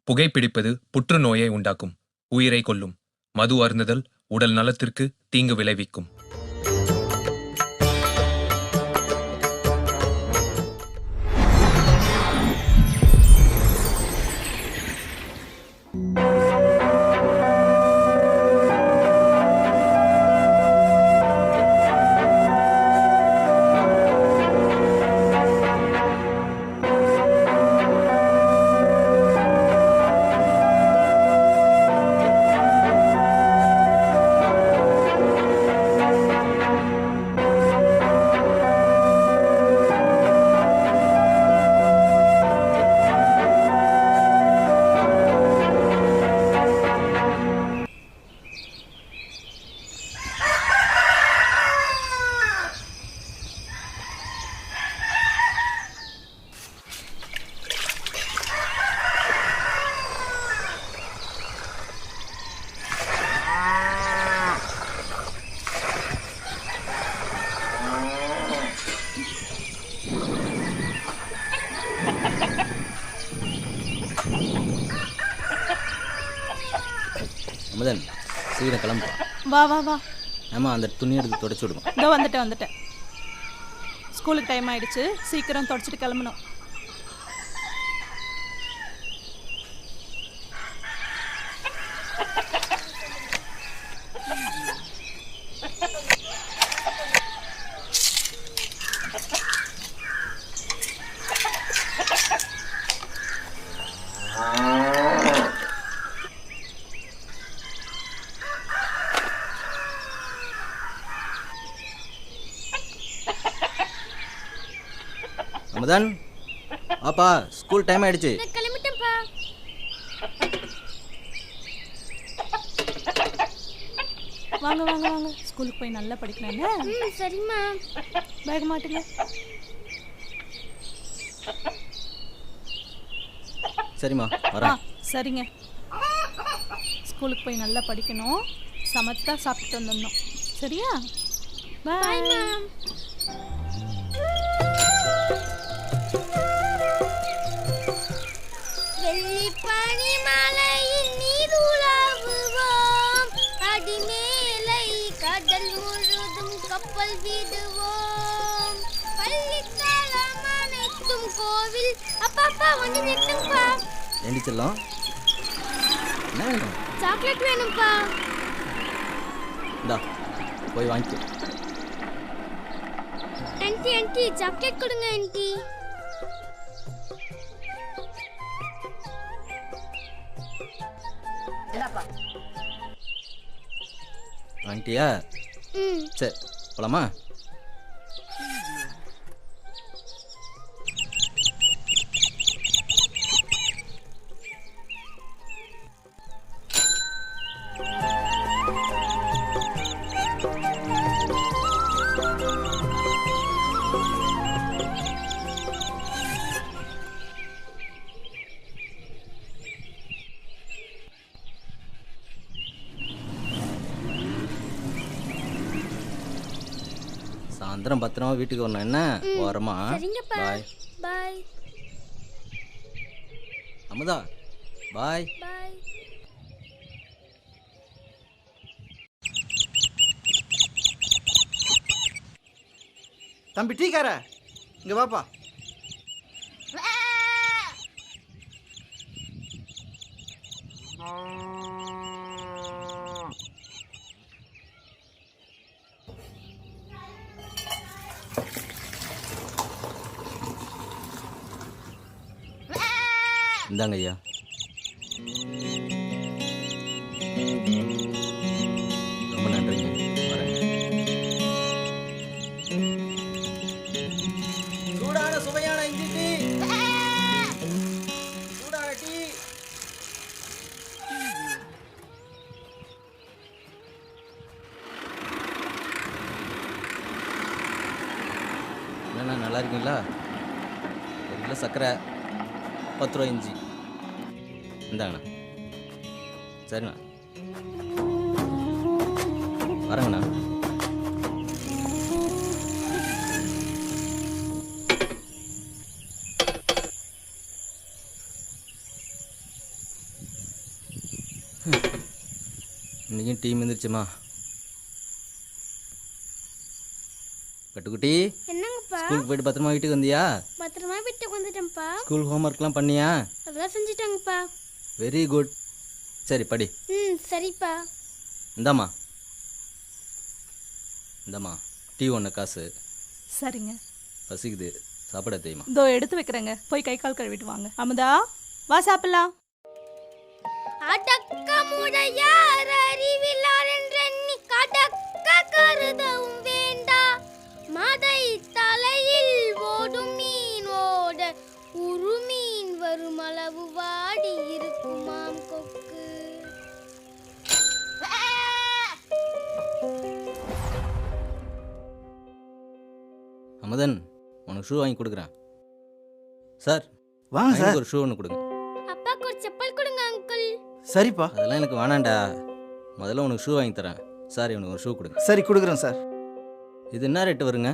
புகைப்பிடிப்பது புற்றுநோயை உண்டாக்கும், உயிரை கொல்லும். மது அருந்துதல் உடல் நலத்திற்கு தீங்கு விளைவிக்கும். அமுதன், சீக்கிரம் கிளம்பு. வா வா வா. ஆமாம், அந்த துணி எடுத்து தொடச்சி விடுவோம். இதோ வந்துட்டேன். ஸ்கூலுக்கு டைம் ஆயிடுச்சு, சீக்கிரம் தொடச்சிட்டு கிளம்பணும். அமுதன், ஆப்பா, ஸ்கூல் டைம் ஆயிடுச்சு. கிளம்பிட்டேன்ப்பா. வாங்க வாங்க வாங்க, ஸ்கூலுக்கு போய் நல்லா படிக்கணும். சரிம்மா. பேக் மாட்டுங்க. சரிம்மா, வரேன். சரிங்க. ஸ்கூலுக்கு போய் நல்லா படிக்கணும், சமத்தா சாப்பிட்டு வந்துடணும். சரியா? பாய். வெள்ளிப்பனி மலையின் நீருலாவுவோம், அடிமேலை கடல் முழுதும் கப்பல் விடுவோம், பள்ளிக்காலம் அனைத்தும் கோவில். அப்பா வந்து நிறுத்துங்கப்பா. ஏண்டி செல்லம், என்ன வேணும்? சாக்லேட் வேணும்ப்பா. இந்தா, போய் வாங்கிக்கோ. ஆண்டி சாக்லேட் கொடுங்க ஆண்டி. வாங்கிட்டியா? சரி, போலாமா? சாயந்தரம் பத்திரமா வீட்டுக்கு வரணும். என்ன ஓரமா? பாய் பாய். அமுதா, பாய். பாய். தம்பி டீக்கார, இங்க வாப்பா. இந்தாங்க ஐயா. ரொம்ப நன்றிங்க. வரேன். சூடான சுவையான இஞ்சி டீ. சூடான டீ. என்னண்ணா, நல்லா இருக்கீங்களா? ஒரு கிலோ சர்க்கரை, 10 ரூபா இஞ்சி. இந்தாங்கண்ணா. சரிண்ணா, வரேங்கண்ணா. இன்றைக்கும் டீம் வந்துருச்சுமா. கட்டுக்குட்டி, என்னங்கப்பா? ஸ்கூலுக்கு போயிட்டு பத்திரமா வீட்டுக்கு வந்தியா? பத்திரமா வீட்டுக்கு வந்துட்டேன்ப்பா. ஸ்கூல் ஹோம்ஒர்க்லாம் பண்ணியா? அதெல்லாம் செஞ்சுட்டாங்கப்பா. Very good. சரி படி. சரிப்பா. இந்தாம்மா டீ ஒன்று காசு. சரிங்க, பசிக்குது, சாப்பிட தெரியுமா? இதோ எடுத்து வைக்கிறேங்க. போய் கை கால் கழுவிட்டு வாங்க. அமுதா, வா சாப்பிடலாம். அடக்கமுடையார் அறிவிலார் என்றெண்ணி கடக்க கருதவும் வேண்டா. மதை தலையில் ஓடும் மீன் ஓட உருமீன் வருமளவு வாடி இருக்குமாம் கொக்கு. அமுதன், உனக்கு ஷூ வாங்கி கொடுக்குறேன். சார் வாங்க சார். எனக்கு ஒரு ஷூ ஒன்று கொடுங்க. அப்பாக்கு ஒரு செப்பல் கொடுங்க அங்கிள். சரிப்பா. அதெல்லாம் எனக்கு வேணாண்டா. முதல்ல உனக்கு ஷூ வாங்கி தரேன். சார் இவனுக்கு ஒரு ஷூ கொடுங்க. சரி கொடுக்குறேன் சார். இது என்ன ரேட்டு வருங்க?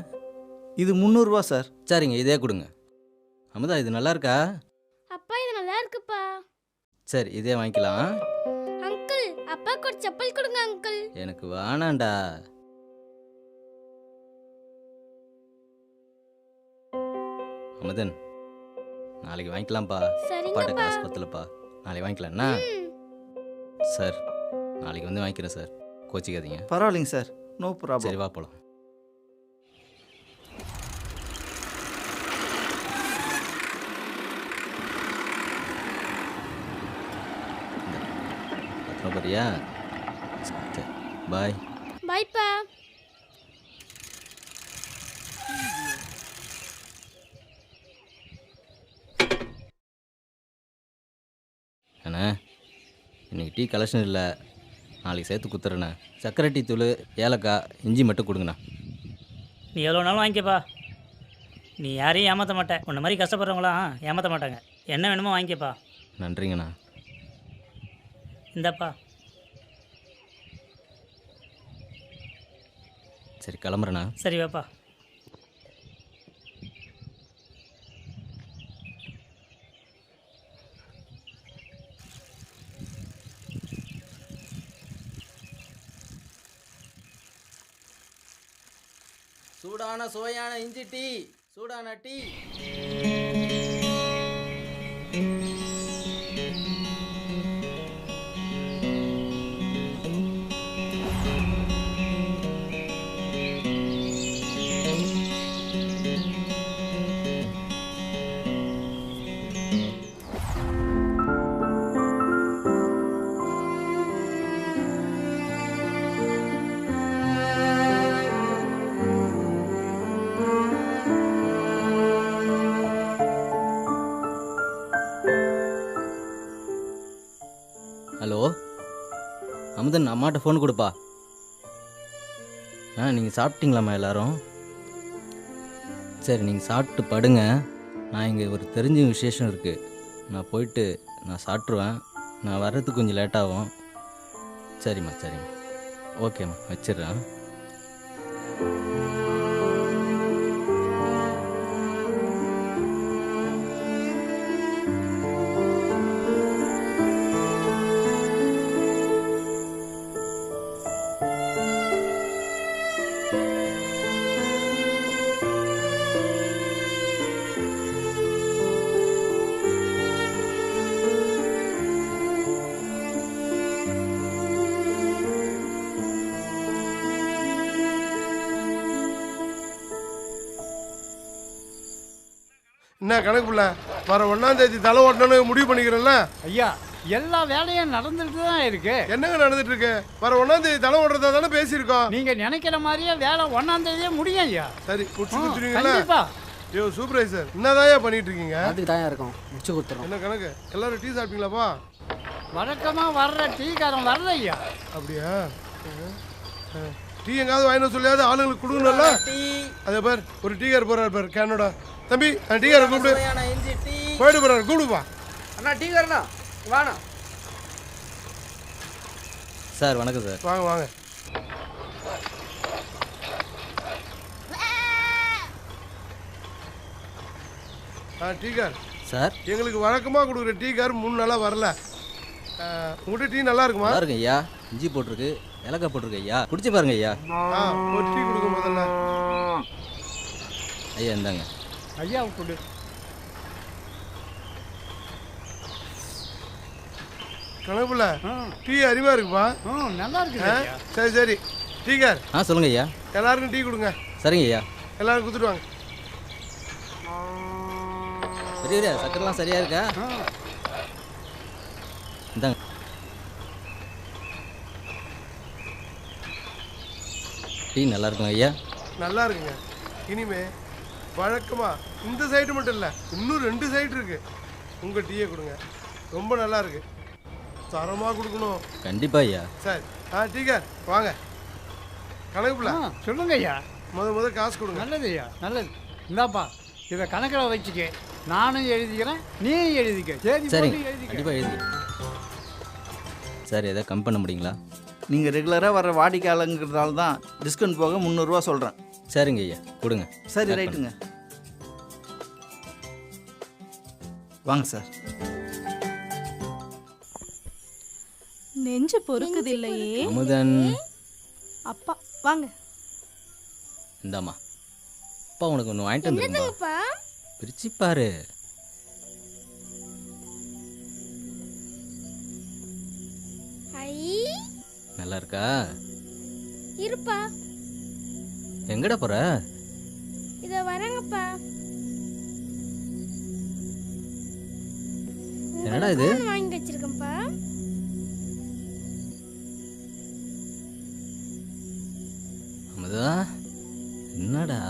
இது 300 ரூபா சார். சரிங்க, இதே கொடுங்க. அமுதா, இது நல்லா இருக்கா? அப்பா இது நல்லா இருக்குப்பா. சரி, இதே வாங்கிக்கலாம். அங்கிள் அப்பாக்கு ஒரு செப்பல் கொடுங்க அங்கிள். எனக்கு வேணாண்டா. அமுதன், நாளைக்கு வாங்கிக்கலாம்ப்பா. பாட்ட சரிங்கப்பா. காசு பத்தலப்பா. நாளைக்கு வாங்கிக்கலாம்ண்ணா. சார் நாளைக்கு வந்து வாங்கிக்கிறேன் சார், கோச்சிக்காதீங்க. பரவாயில்லைங்க சார், நோ ப்ராப்ளம். சரி, வா போகலாம். பத்திரம் பாரியா? சரி, பாய். பாய்ப்பா. அண்ணா, இன்னைக்கு டீ கலெக்ஷன் இல்லை, நாளைக்கு சேர்த்து குத்துறேண்ணே. சர்க்கரை டீ தூள், ஏலக்காய், இஞ்சி மட்டும் கொடுங்கண்ணா. நீ எவ்வளோ நாளும் வாங்கிக்கப்பா. நீ யாரையும் ஏமாற்ற மாட்டேன். உன்ன மாதிரி கஷ்டப்படுறவங்களாம் ஏமாற்ற மாட்டாங்க. என்ன வேணுமோ வாங்கிக்கப்பா. நன்றிங்கண்ணா. இந்தப்பா. சரி, கிளம்புறேண்ணா. சரி வாப்பா. சூடான சுவையான இஞ்சி டீ, சூடான டீ. ஹலோ அமுதன், அம்மாட்ட ஃபோன் கொடுப்பா. நீங்கள் சாப்பிட்டீங்களாம்மா எல்லாரும்? சரி, நீங்கள் சாப்பிட்டு படுங்க. நான் இங்கே ஒரு தெரிஞ்ச விசேஷம் இருக்குது. நான் போயிட்டு நான் சாப்பிட்ருவேன். நான் வர்றதுக்கு கொஞ்சம் லேட்டாகும். சரிம்மா, சரிம்மா. ஓகேம்மா, வச்சிடுறேன். என்ன கணக்கு பிள்ளை, வர 1ஆம் தேதி தலை ஓட்டணும்னு முடிவு பண்ணிக்கிறேன்ல? ஐயா, எல்லா வேலையும் நடந்துட்டு தான் இருக்கு. என்னங்க நடந்துட்டு இருக்கு? வர 1ஆம் தேதி தலை ஓட்டுறதா தானே பேசியிருக்கோம். நீங்க நினைக்கிற மாதிரியே வேலை 1ஆம் தேதியே முடியும் ஐயா. சரி, முடிச்சு கொடுத்துருவீங்களா? கண்டிப்பா. ஐயோ சூப்பர்வைசர், என்னதான் பண்ணிட்டு இருக்கீங்க? அதுக்கு தான் இருக்கும், முடிச்சு கொடுத்துறோம். என்ன கணக்கு, எல்லாரும் டீ சாப்பிட்டீங்களாப்பா? வழக்கமா வர்ற டீக்காரன் வரல ஐயா. அப்படியா? டீ எங்காவது வாங்கிட்டு சொல்லியாவது ஆளுங்களுக்கு கொடுக்கணும்ல? அதே பார், ஒரு டீக்கார் போறாரு பார் கேனோட. தம்பி, அந்த டீக்காரை கூப்பிடு. போயிட்டு போறாரு, கூப்பிடுப்பா. அண்ணா டீ காரண்ணா, வாண்ணா. சார் வணக்கம் சார். வாங்க வாங்க. டீக்கார் சார், எங்களுக்கு வழக்கமாக கொடுக்குற டீக்கார் 3 நாளாக வரல. உங்கள்கிட்ட டீ நல்லா இருக்குமா? நல்லா இருக்கு ஐயா. இஞ்சி போட்டிருக்கு, ஏலக்காய் போட்டிருக்கு ஐயா. குடிச்சு பாருங்க ஐயா. ஒரு டீ கொடுங்க முதல்ல. ஐயா இந்தாங்க. ஐயா கொடு. கணக்குல டீ அறிவா இருக்குப்பா. நல்லா இருக்குது ஐயா. சரி சரி டீக்கார் சொல்லுங்க ஐயா. எல்லாருக்கும் டீ கொடுங்க. சரிங்க ஐயா. எல்லாரும் கொடுத்துட்டு வாங்க. பெரிய சக்கரெல்லாம் சரியா இருக்கா? இந்தாங்க. டீ நல்லா இருக்குங்க ஐயா. நல்லா இருக்குங்க. இனிமே வழக்கமா இந்த சைடு மட்டும் இல்லை, இன்னும் 2 சைடு இருக்கு. உங்கள் டீயை கொடுங்க, ரொம்ப நல்லா இருக்கு. தரமாக கொடுக்கணும். கண்டிப்பா ஐயா. சரி டீக்கார் வாங்க. கணக்குல சொல்லுங்க ஐயா. முத காசு கொடுங்க. நல்லது ஐயா, நல்லது. இந்தாப்பா, இதை கணக்கில் வச்சுக்க. நானும் எழுதிக்கிறேன், நீயும் எழுதிக்க. சரி சரிங்க, எழுதிக்க. கண்டிப்பாக எழுதிக்க. சார் எதாவது கம்மி பண்ண முடியுங்களா? நீங்கள் ரெகுலராக வர வாடிக்கையாளங்கிறதால தான் டிஸ்கவுண்ட் போக 300 ரூபா சொல்கிறேன். சரிங்க ஐயா, கொடுங்க. சரி ரைட்டுங்க. வாங்க சார். நெஞ்சு பொறுக்குது இல்லையே. அமுதன். அப்பா வாங்க. இந்தாம்மா, அப்பா உனக்கு ஒன்று வாங்கிட்டு வந்துருக்கும்பா. என்னதுங்கப்பா? பிரிச்சு பாரு. ஐ நல்லா இருக்கா? இருப்பா. எங்கடா போற? இத வரங்கப்பா. என்னடா இது? வாங்கி வச்சிருக்கேன்ப்பா. அமுதா, என்னடா?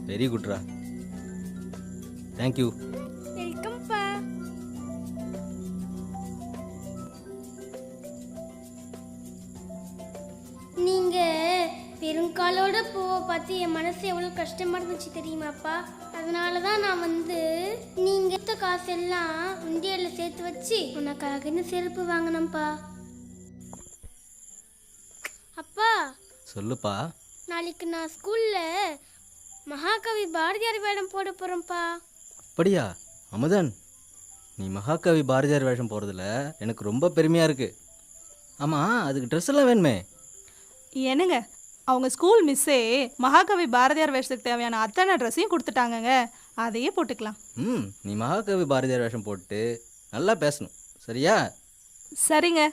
வெரி குட்ரா. தேங்க்யூ. வெல்கம்ப்பா. நீங்க பெருங்காலோட பூவை பார்த்து என் மனசு எவ்வளவு கஷ்டமா இருந்துச்சு தெரியுமாப்பா? அதனால தான் நான் நீங்க எடுத்த காசெல்லாம் உண்டியல்ல சேர்த்து வச்சு உனக்காக செருப்பு வாங்கினேன்ப்பா. அப்பா, சொல்லுப்பா. நாளைக்கு நான் ஸ்கூல்ல மகாகவி பாரதியார் வேடம் போட போறேன்ப்பா. அப்படியா அமுதன்? நீ மகாகவி பாரதியார் வேஷம் போகிறதுல எனக்கு ரொம்ப பெருமையாக இருக்குது. ஆமாம், அதுக்கு ட்ரெஸ் எல்லாம் வேணுமே. என்னங்க, அவங்க ஸ்கூல் மிஸ்ஸே மகாகவி பாரதியார் வேஷத்துக்கு தேவையான அத்தனை ட்ரெஸ்ஸையும் கொடுத்துட்டாங்கங்க. அதையே போட்டுக்கலாம். நீ மகாகவி பாரதியார் வேஷம் போட்டு நல்லா பேசணும், சரியா? சரிங்க,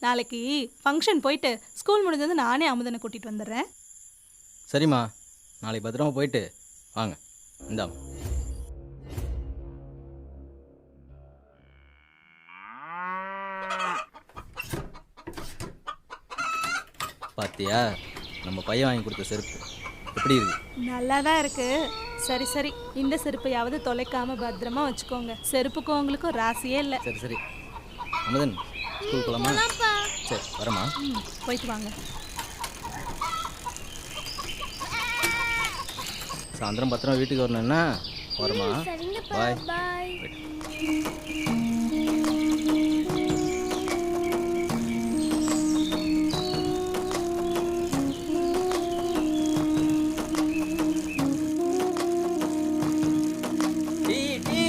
நாளைக்கு ஃபங்க்ஷன் போயிட்டு ஸ்கூல் முடிஞ்சது நானே அமுதனை கூட்டிகிட்டு வந்துடுறேன். சரிம்மா, நாளைக்கு பத்திரமா போயிட்டு வாங்க. இந்தாம். பாத்தியா, நம்ம பையன் வாங்கி கொடுத்த செருப்பு எப்படி இருக்கு? நல்லா தான் இருக்கு. சரி சரி, இந்த செருப்பையாவது தொலைக்காம பத்திரமா வச்சுக்கோங்க. செருப்புக்கும் உங்களுக்கும் ராசியே இல்லை. சரி சரி அமுதன், ஸ்கூல் போகலாமா? சரி வரமா. போயிட்டு வாங்க. சாயந்தரம் பத்திரமா வீட்டுக்கு வரணும்னா வரமா. சரிங்கப்பா. பாய். பாய். டீ டீ,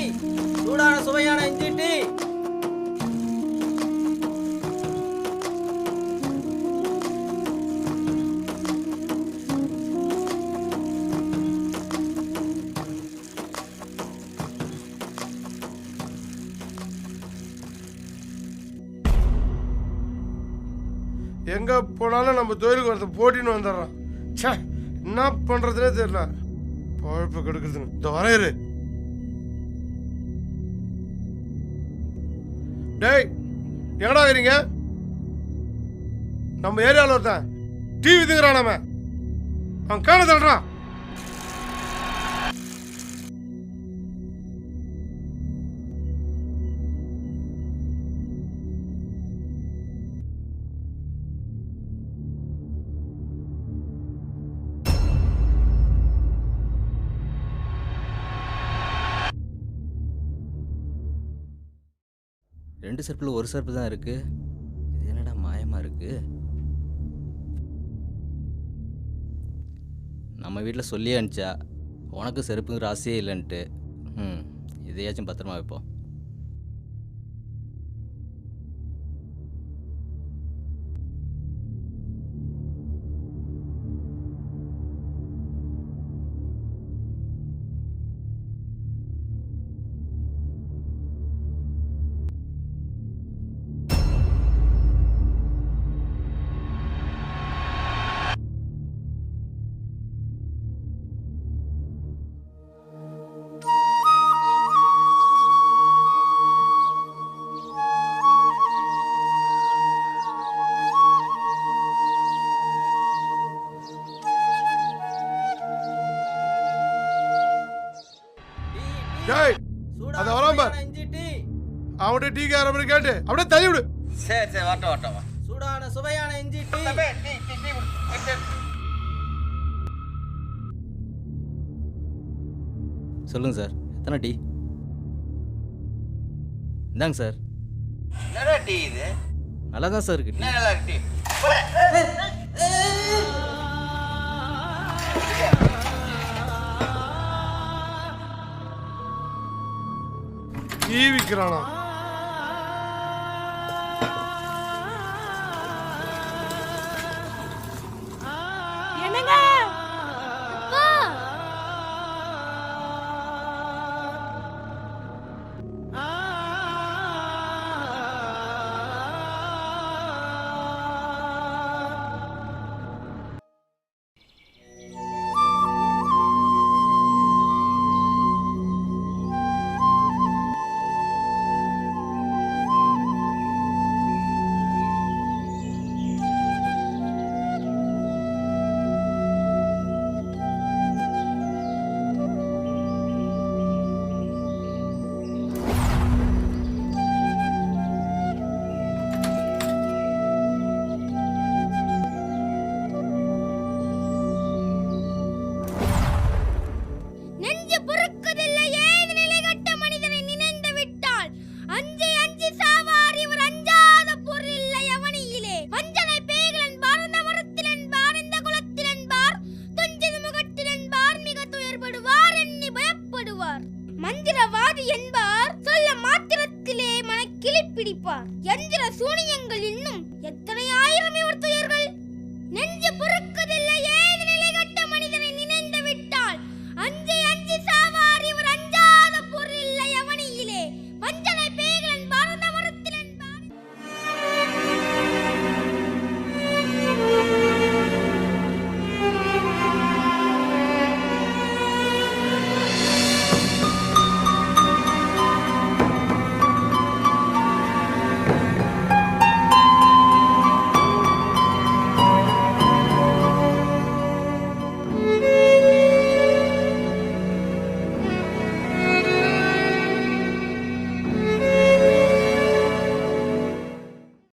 சூடான சுவையான இஞ்சி டீ. எங்கே போனாலும் நம்ம தொழிலுக்கு ஒருத்த போட்டின்னு வந்துடுறோம். சே, என்ன பண்ணுறதுனே தெரியல. பழப்பு கெடுக்குதுன்னு இந்த வரையிறு. டேய், எங்கடா வரீங்க? நம்ம ஏரியாவில் ஒருத்தன் டிவி திங்கிறான். நம்ம அவன் காண தள்ளுறான். ரெண்டு செருப்பில் ஒரு செருப்பு தான் இருக்குது. இது என்னடா மாயமாக இருக்குது? நம்ம வீட்டில் சொல்லியே அனுப்பிச்சா உனக்கு செருப்புங்கிற ஆசையே இல்லைன்ட்டு. இதையாச்சும் பத்திரமா வைப்போம். டேய் அத வராம பார். அவன்கிட்ட டீ கேற மாதிரி கேட்டு அப்படியே தள்ளி விடு. சரி சரி வரட்டும். சூடான சுவையான இஞ்சி டீ. சொல்லுங்கள் சார், எத்தனை டீ? இந்தாங்க சார். என்னடா டீ இது? நல்லா தான் சார் இருக்கு. நல்லா இருக்கு டீ. டீ விற்கிறானா? என்னங்க அப்பா நெஞ்சு பொறுக்கதில்லையே இது நிலைகட்ட மனிதனை நினைந்து விட்டால் அஞ்சு அஞ்சு சாவார் இவர் அஞ்சாத பொருள் இல்லை அவனியிலே வஞ்சனை பேய்கள் என்பார் அந்த மரத்தில் என்பார் இந்த குலத்தில் என்பார் துஞ்சிது முகத்தில் என்பார் மிக துயர்படுவார் எண்ணி பயப்படுவார் மந்திரவாதி என்பார் சொல்ல மாத்திரத்திலே மனக்கிளி பிடிப்பார் எந்திர சூனிய